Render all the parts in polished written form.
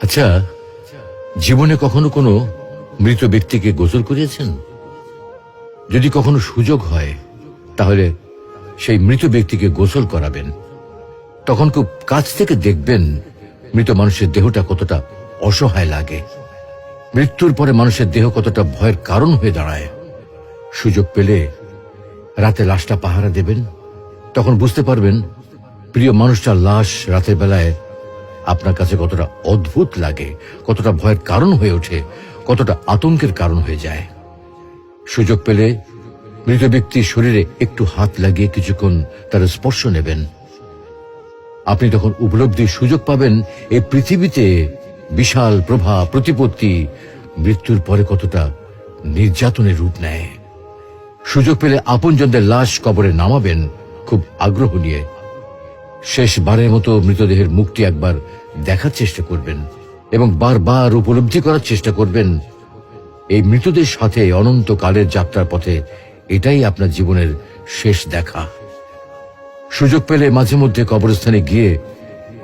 আচ্ছা, জীবনে কখনো কোনো মৃত ব্যক্তিকে গোসল করিয়েছেন? যদি কখনো সুযোগ হয় তাহলে সেই মৃত ব্যক্তিকে গোসল করাবেন। তখন খুব কাছ থেকে দেখবেন মৃত মানুষের দেহটা কতটা অসহায় লাগে, মৃত্যুর পরে মানুষের দেহ কতটা ভয়ের কারণ হয়ে দাঁড়ায়। সুযোগ পেলে রাতে লাশটা পাহারা দেবেন, তখন বুঝতে পারবেন প্রিয় মানুষটার লাশ রাতের বেলায় আপনার কাছে কতটা অদ্ভুত লাগে, কতটা ভয়ের কারণ হয়ে ওঠে, কতটা আতঙ্কের কারণ হয়ে যায়। সুযোগ পেলে মৃত ব্যক্তির শরীরে একটু হাত লাগিয়ে কিছুক্ষণ তার স্পর্শ নেবেন। আপনি তখন উপলব্ধির সুযোগ পাবেন এই পৃথিবীতে বিশাল প্রভাব প্রতিপত্তি মৃত্যুর পরে কতটা নির্যাতনের রূপ নেয়। সুযোগ পেলে আপনজনদের লাশ কবরে নামাবেন খুব আগ্রহ নিয়ে। শেষবারের মতো মৃতদেহের মুখটি একবার দেখার চেষ্টা করবেন এবং বারবার উপলব্ধি করার চেষ্টা করবেন এই মৃতদের সাথে অনন্তকালের যাত্রার পথে এটাই আপনার জীবনের শেষ দেখা। সুযোগ পেলে মাঝে মধ্যে কবরস্থানে গিয়ে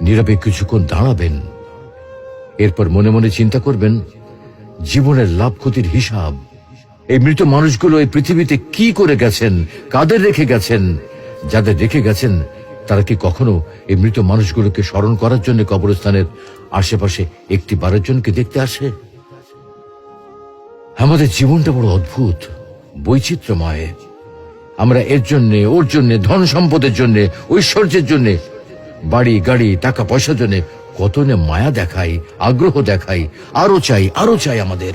নীরবে কিছুক্ষণ দাঁড়াবেন। এরপর মনে মনে চিন্তা করবেন জীবনের লাভ ক্ষতির হিসাব। এই মৃত মানুষগুলো এই পৃথিবীতে কি করে গেছেন, কাদের রেখে গেছেন। যাদের রেখে গেছেন তারা কি কখনো এই মৃত মানুষগুলোকে স্মরণ করার জন্য কবরস্থানের আশেপাশে একটি বারের জনকে দেখতে আসে? আমাদের জীবনটা বড় অদ্ভুত, বৈচিত্র্যময়। আমরা এর জন্য ওর জন্য, ধন সম্পদের জন্য, ঐশ্বর্যের জন্য, বাড়ি গাড়ি টাকা পয়সার জন্য কত না মায়া দেখাই, আগ্রহ দেখাই, আরো চাই আমাদের।